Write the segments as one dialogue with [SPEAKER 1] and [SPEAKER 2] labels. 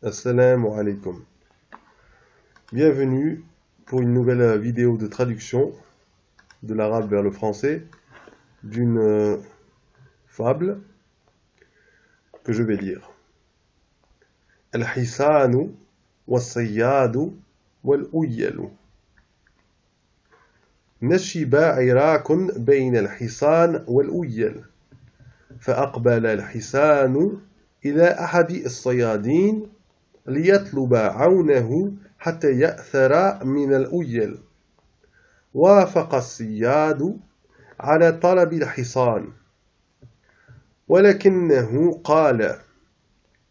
[SPEAKER 1] Assalamu alaikum. Bienvenue pour une nouvelle vidéo de traduction de l'arabe vers le français d'une fable que je vais lire. Al-Hisanu was-Sayyadu wal-Uyyalu. نشب عراك بين الحصان والأيل فأقبل الحصان إلى أحد الصيادين ليطلب عونه حتى يأثر من الأيل. وافق الصياد على طلب الحصان ولكنه قال: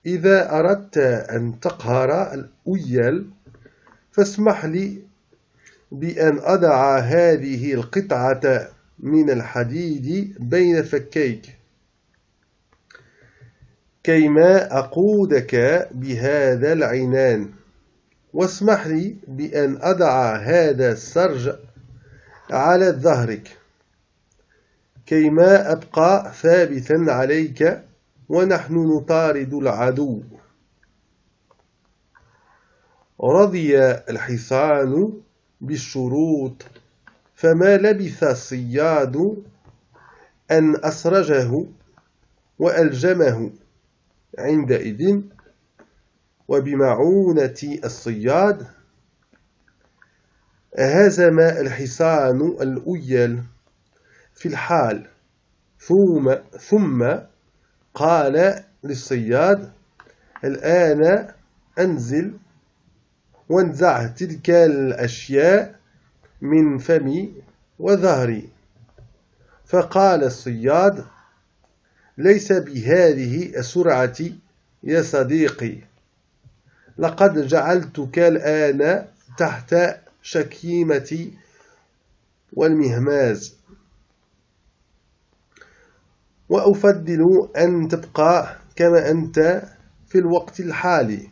[SPEAKER 1] إذا أردت أن تقهر الأيل فاسمح لي بأن أضع هذه القطعة من الحديد بين فكيك كيما أقودك بهذا العنان، واسمح لي بأن أضع هذا السرج على ظهرك كيما أبقى ثابتا عليك ونحن نطارد العدو. رضي الحصان بالشروط فما لبث الصياد أن أسرجه وألجمه. عندئذ وبمعونة الصياد هزم الحصان الأيل في الحال ثم قال للصياد: الآن أنزل وانزع تلك الأشياء من فمي وظهري. فقال الصياد: ليس بهذه السرعة يا صديقي، لقد جعلتك الآن تحت شكيمتي والمهماز، وأفضل أن تبقى كما أنت في الوقت الحالي.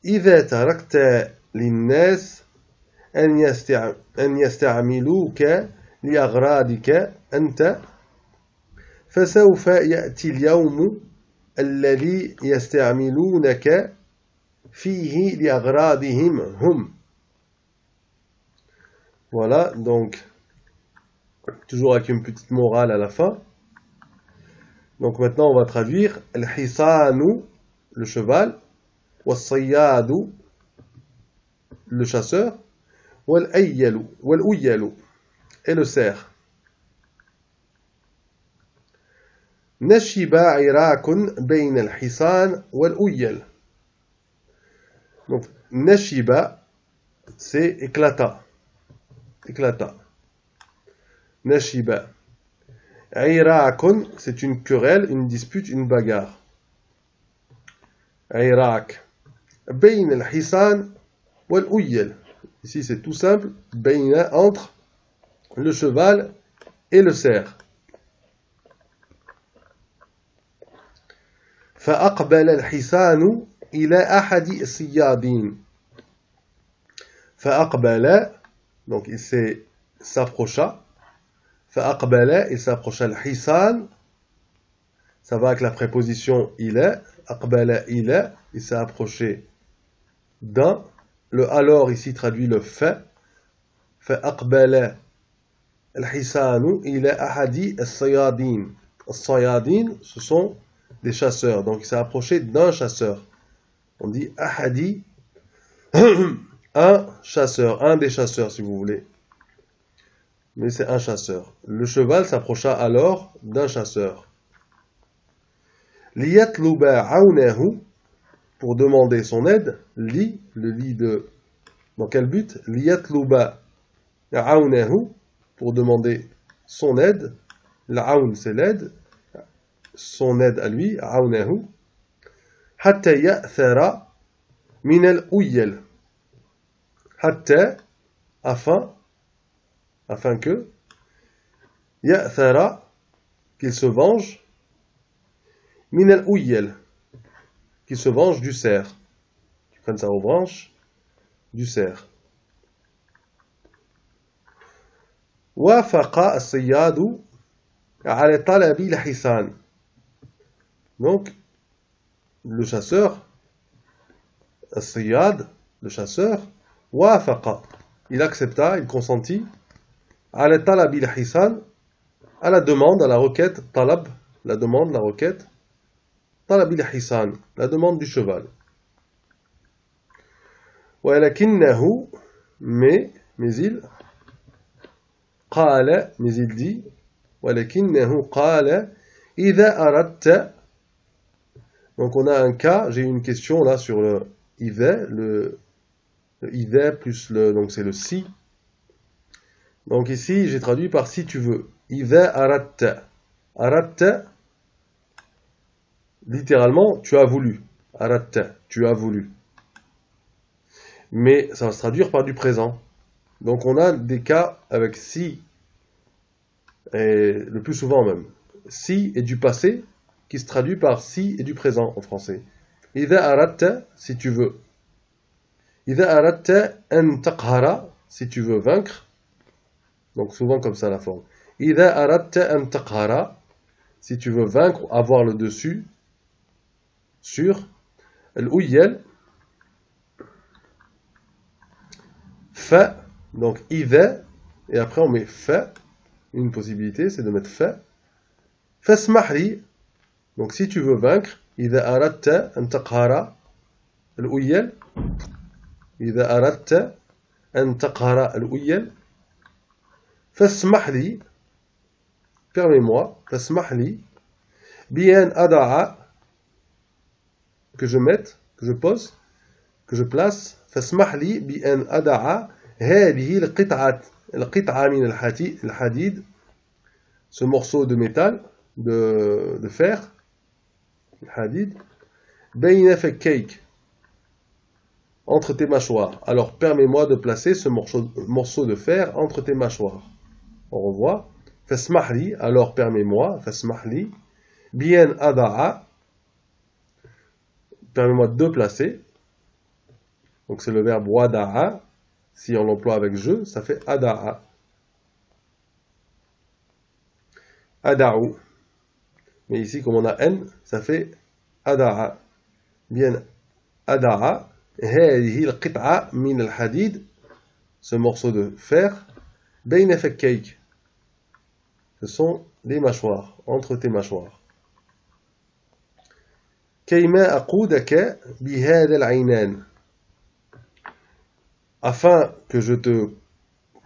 [SPEAKER 1] إذا تركت للناس أن يستعملوك لأغراضك أنت فسوف يأتي اليوم الذي يستعملونك فيه لأغراضهم هم. Voilà, donc toujours avec une petite morale à la fin. Donc maintenant on va traduire Al-Hisanu, le cheval, was-Sayyadu, le chasseur, wal-Uyyalu, et le cerf. نشب عراك بين الحصان والأيل. Donc nashiba, c'est éclata. Nashiba. Irakun, c'est une querelle, une dispute, une bagarre. Irak. Bain al-Hisan wal-Uyel. Ici c'est tout simple. Bain, entre le cheval et le cerf. فأقبل الحصان إلى أحد الصيادين. فأقبل, donc il s'approcha. فأقبل, il s'approcha. الحصان, ça va avec la préposition إلى. أقبل إلى, il s'est approché d'un. Le alors ici traduit le fait. فأقبل الحصان إلى أحد الصيادين. الصيادين, ce sont des chasseurs. Donc il s'est approché d'un chasseur. On dit ahadi, un chasseur, un des chasseurs si vous voulez. Mais c'est un chasseur. Le cheval s'approcha alors d'un chasseur. Liyatluba aunahu, pour demander son aide. Li, le lit de... Dans quel but? Liyatluba aunahu, pour demander son aide. L'aoun, c'est l'aide. Son aide à lui, aunahu. Hatta ya'thara min al-Uyal. Hatta, afin que, ya'thara, qu'il se venge, min al-Uyal, qu'il se venge du cerf. Qu'il prenne sa revanche du cerf. وافق الصياد على طلب الحصان. Donc, le chasseur, الصياد, le chasseur, وافق, il accepta, il consentit, على طلب الحصان, à la demande, à la requête, talab, la demande, la requête, طلب الحصان, la demande du cheval. ولكنه, mais il, قال, mais il dit, ولكنه قال, إذا أردت. Donc on a un cas, j'ai une question là sur le إذا, le إذا plus le, donc c'est le si. Donc ici j'ai traduit par si tu veux. إذا أردت. أردت, littéralement, tu as voulu. أردت, tu as voulu. Mais ça va se traduire par du présent. Donc on a des cas avec si, et le plus souvent même, si et du passé, qui se traduit par si et du présent en français. إذا أردت, si tu veux. إذا أردت أن تقهر, si tu veux vaincre. Donc souvent comme ça la forme. إذا أردت أن تقهر, si tu veux vaincre, avoir le dessus sur. الأيل, ف, donc إذا, et après on met ف. Une possibilité, c'est de mettre ف. فاسمح لي, donc si tu veux vaincre, إذا أردت أن تقهر الأيل, إذا أردت أن تقهر الأيل, فاسمح لي, permets-moi, فاسمح لي, بأن أضع, que je mette, que je pose, que je place, فاسمح لي بأن أضع هذه القطعة من الحديد, ce morceau de métal, de fer, الحديد, بين فكيك, entre tes mâchoires. Alors permets-moi de placer ce morceau de fer entre tes mâchoires. On revoit. فاسمح لي, alors permets-moi, فاسمح لي, بأن أضع, permets-moi de placer. Donc c'est le verbe wada'a. Si on l'emploie avec je, ça fait ada'a. Ada'u. Mais ici, comme on a n, ça fait ada'a. Bien, ada'a. هذه القطعة من الحديد, ce morceau de fer, بين فكيك. Ce sont les mâchoires, entre tes mâchoires. كيما أقودك بهذا العينان. Afin que je te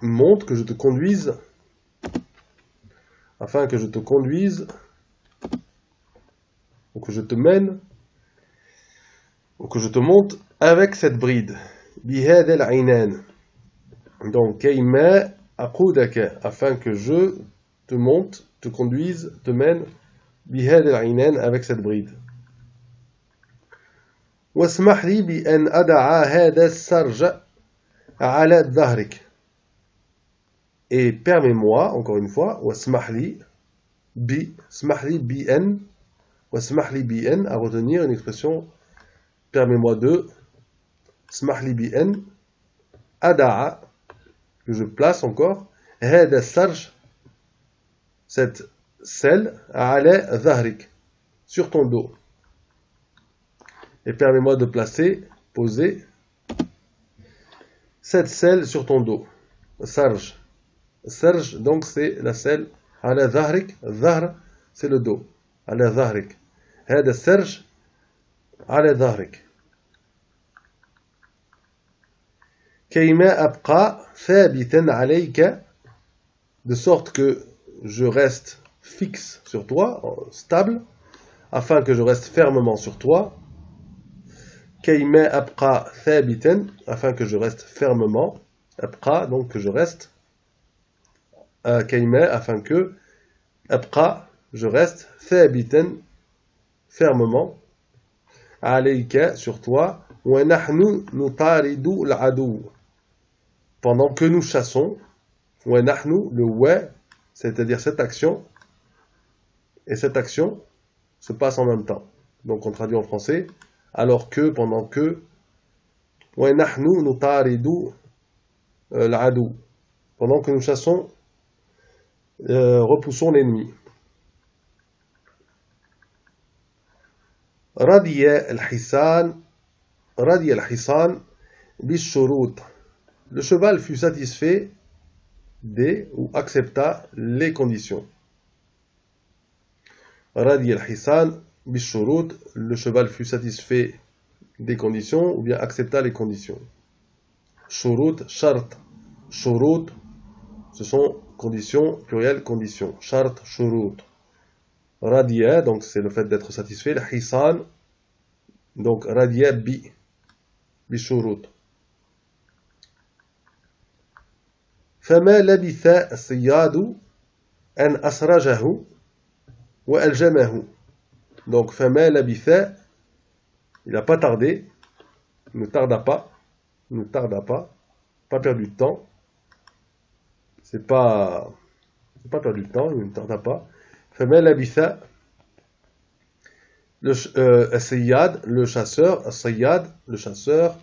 [SPEAKER 1] montre, que je te conduise, afin que je te conduise, ou que je te mène, ou que je te monte avec cette bride. بهذا العينان. Donc, كيما أقودك, afin que je te monte, te conduise, te mène, بهذا العينان, avec cette bride. واسمح لي بأن أضع هذا السرج على ظهرك. Et permets-moi, encore une fois, واسمح لي, اسمح لي بأن, واسمح لي بأن, à retenir une expression, permets-moi de, اسمح لي بأن أضع, que je place encore, هذا السرج, cette selle, على ظهرك, sur ton dos. Et permets-moi de placer, poser, cette selle sur ton dos. Sarj. Sarj, donc c'est la selle. Ala dhahrik. Dhahr, c'est le dos. Ala dhahrik. Hada sarj. Ala dhahrik. Kayma abqa thabitan alayka. De sorte que je reste fixe sur toi, stable, afin que je reste fermement sur toi. Kayma abqa thabitan, afin que je reste fermement. Abqa, donc que je reste. Kayma, afin que. Abqa, je reste. Thabitan, fermement. Alayka, sur toi. Wa nahnu nutaridu l'adou. Pendant que nous chassons. Wa nahnu, le wa, c'est-à-dire cette action. Et cette action se passe en même temps. Donc on traduit en français. Alors que, pendant que, pendant que nous chassons repoussons l'ennemi. رضي الحصان بالشروط. Le cheval fut satisfait des ou accepta les conditions. رضي الحصان بالشروط. Le cheval fut satisfait des conditions ou bien accepta les conditions. شروط, شرط, شروط, ce sont conditions, pluriel, conditions. شرط, شروط. رضي, donc c'est le fait d'être satisfait. الحصان, donc رضي بالشروط. فما لبث الصياد أن أسرجه وألجمه. Donc فما لبث, il n'a pas tardé, il ne tarda pas, pas perdu de temps. C'est pas perdu de temps, il ne tarda pas. فما لبث, الصياد, le chasseur, الصياد, le chasseur,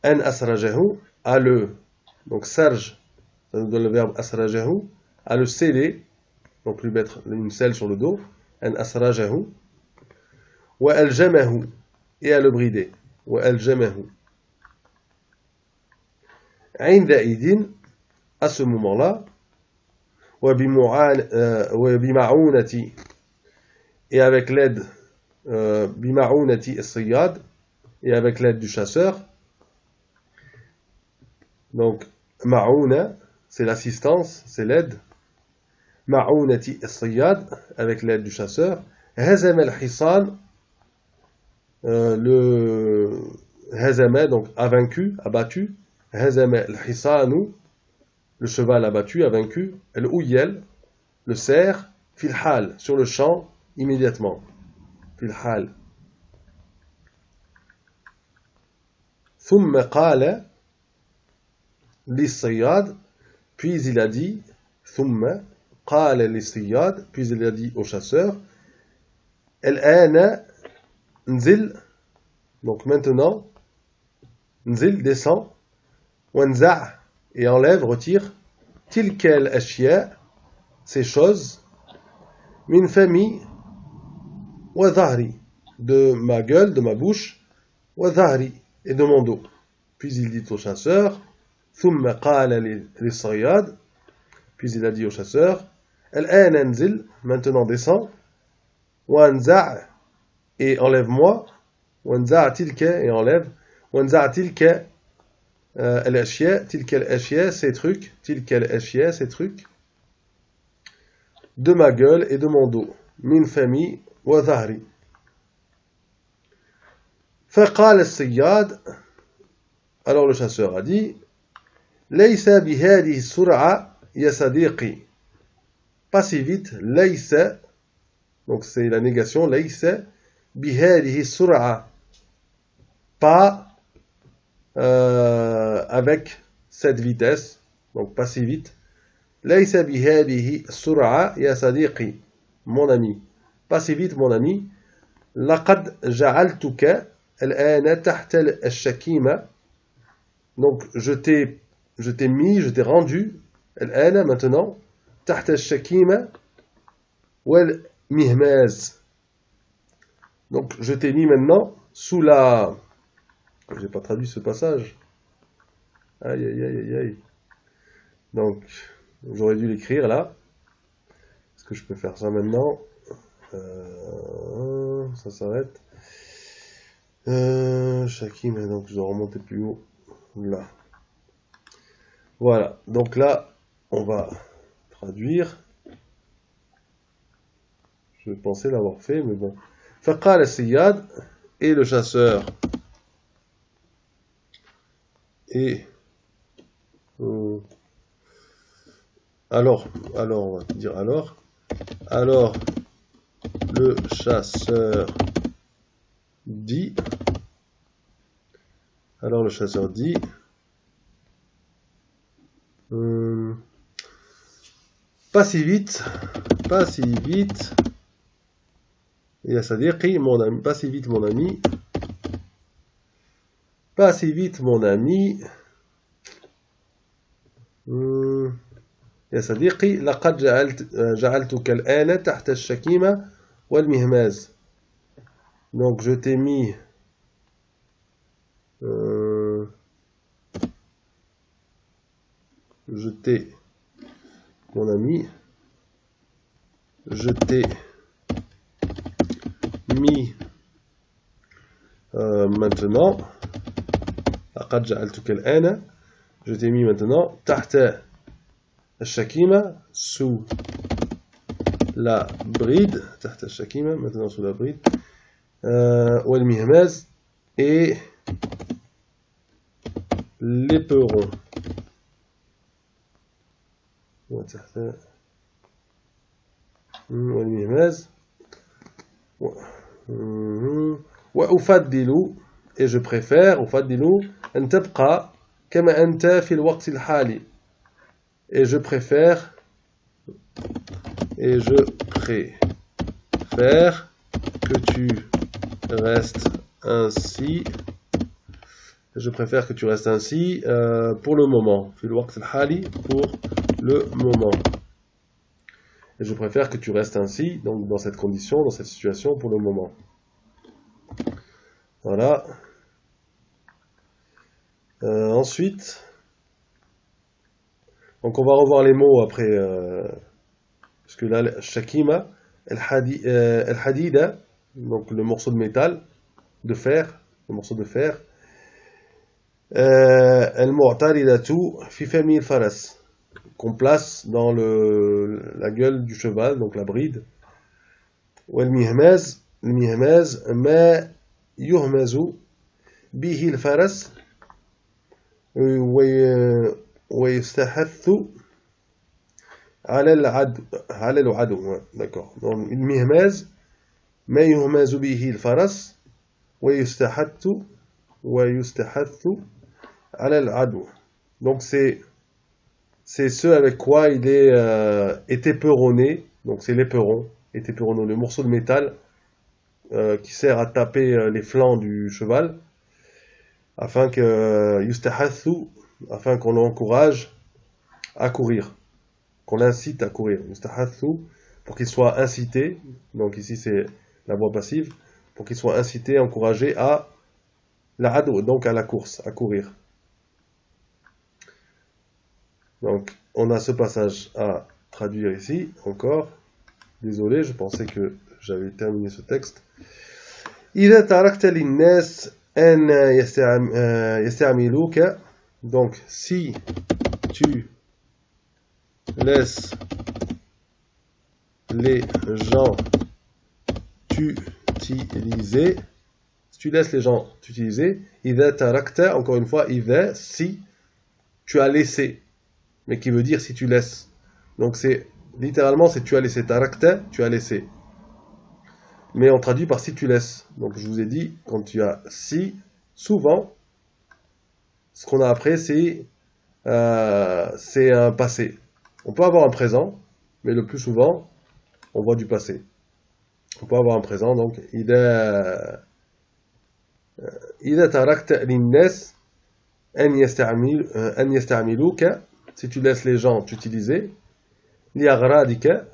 [SPEAKER 1] أن أسرجه, à le, donc sarj, ça nous donne le verbe asrajahu, à le sceller, donc lui mettre une selle sur le dos, an asrajahu, wa aljamahu, et à le brider, wa aljamahu. Inda idin, à ce moment-là, wa bima'ounati, et avec l'aide, bima'ounati as-sayyad, et avec l'aide du chasseur, donc ma'ouna, c'est l'assistance, c'est l'aide. Ma'ounati as-sayyad, avec l'aide du chasseur. Hazama al-hisan, le hazama, donc a vaincu, a battu. Hazama al-hisanu, le cheval a battu, a vaincu. Al-ouyel, le cerf, fil hal, sur le champ, immédiatement. Fil hal. Thumma qala lis-sayyad, puis il a dit, thumma qala lis-sayyad, puis il a dit au chasseur, al-ana nzil, donc maintenant, nzil, descend, wanza' et enlève, retire, tilka al-ashya, ces choses, min fami wa dhahri, de ma gueule, de ma bouche, wa dhahri, et de mon dos. Puis il dit au chasseur, thumma qala lis-sayyad, puis il a dit au chasseur, al-ana nzil, maintenant descend, wanza' et enlève-moi, wanza' tilka et enlève, wanza' tilka al-ashya, tilka al-ashya, ces trucs, tilka al-ashya, ces trucs, de ma gueule et de mon dos, min fami wa dhahri. Faqala as-sayyad, alors le chasseur a dit, laysa bihadihi sur'a ya sadiqi, pas si vite, laysa, donc c'est la négation, laysa bihadihi sur'a, pas avec cette vitesse, donc pas si vite. Laysa bihadihi sur'a ya sadiqi, mon ami, pas si vite mon ami. Laqad ja'altuka al-ana tahta al-shakima, donc je t'ai mis, je t'ai rendu, al-ana maintenant, tahta al-shakima wal mihmaz, donc je t'ai mis maintenant sous la, j'ai pas traduit ce passage, aïe aïe aïe aïe aïe, donc j'aurais dû l'écrire là, est-ce que je peux faire ça maintenant, ça s'arrête, Shakima, donc je dois remonter plus haut, là, voilà, donc là on va traduire, je pensais l'avoir fait mais bon, faqala as-sayyad, et le chasseur, et alors on va dire alors le chasseur dit, pas si vite, ya sadiqi, mon ami, pas si vite mon ami, يا صديقي لقد جعلتك الآن تحت الشكيمة والمهماز. Donc je t'ai mis je t'ai mon ami je t'ai mis maintenant لقد جعلتك الآن je t'ai mis maintenant تحت الشكيمة sous la bride تحت الشكيمة maintenant sous la bride والمهماز et l'éperon والمهماز وأفضل et je préfère أفضل أن تبقى كما أنت في الوقت الحالي et je préfère que tu restes ainsi pour le moment في الوقت الحالي pour le moment et je préfère que tu restes ainsi donc dans cette condition, dans cette situation pour le moment. Voilà. Ensuite donc on va revoir les mots après parce que là Shakima al-hadida donc le morceau de métal de fer, le morceau de fer al-mu'taridatu fi fami al-faras qu'on place dans la gueule du cheval, donc la bride. والمهماز المهماز ما يهمز به الفرس ويستحث على العدو. D'accord. Donc المهماز ما يهمز به الفرس ويستحث على العدو. Donc c'est ce avec quoi il est éperonné, donc c'est l'éperon, le morceau de métal qui sert à taper les flancs du cheval, afin qu'on l'encourage à courir, qu'on l'incite à courir. Yustahathu, pour qu'il soit incité, donc ici c'est la voix passive, pour qu'il soit incité, encouragé à l'adou, donc à la course, à courir. Donc, on a ce passage à traduire ici, encore. Désolé, je pensais que j'avais terminé ce texte. إذا تركت للناس أن يستعملوك. Donc, si tu laisses les gens t'utiliser, إذا تركت, encore une fois, إذا, si tu as laissé, mais qui veut dire si tu laisses. Donc c'est littéralement c'est tu as laissé, tarakta, tu as laissé. Mais on traduit par si tu laisses. Donc je vous ai dit, quand tu as si, souvent, ce qu'on a après c'est un passé. On peut avoir un présent, mais le plus souvent, on voit du passé. On peut avoir un présent, donc إذا تركت للناس أن يستعملوك. Si tu laisses les gens t'utiliser, liagradika,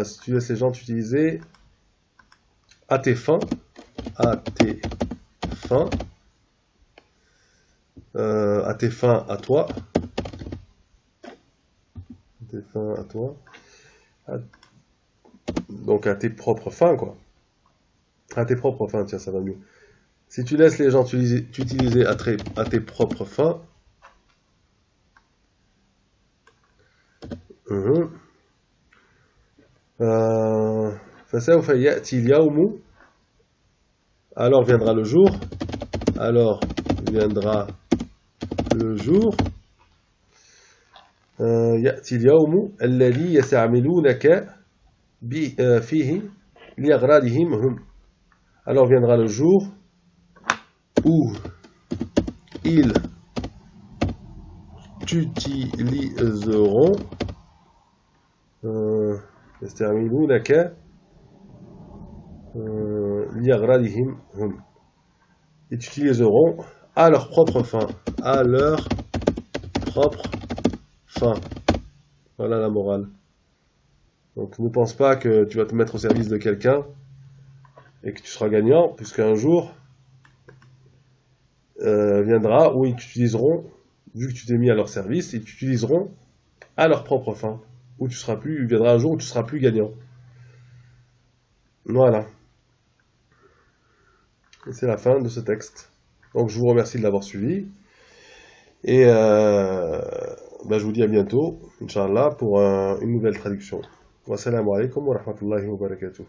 [SPEAKER 1] si tu laisses les gens t'utiliser à tes fins, à toi, donc à tes propres fins, quoi. À tes propres fins, tiens, ça va mieux. Si tu laisses les gens t'utiliser à tes propres fins, فسوف يأتي اليوم, alors viendra le jour, يأتي اليوم الذي يستعملونك فيه لأغراضهم هم. Alors viendra le jour où ils t'utiliseront يستعملونك لأغراضهم هم. Ils t'utiliseront à leur propre fin. Voilà la morale. Donc ne pense pas que tu vas te mettre au service de quelqu'un et que tu seras gagnant, puisqu'un jour viendra où ils t'utiliseront, vu que tu t'es mis à leur service, ils t'utiliseront à leur propre fin. Où tu seras plus, il viendra un jour où tu seras plus gagnant. Voilà. Et c'est la fin de ce texte. Donc je vous remercie de l'avoir suivi. Et je vous dis à bientôt, Inch'Allah, pour une nouvelle traduction. Wassalamu alaikum wa rahmatullahi wa barakatuh.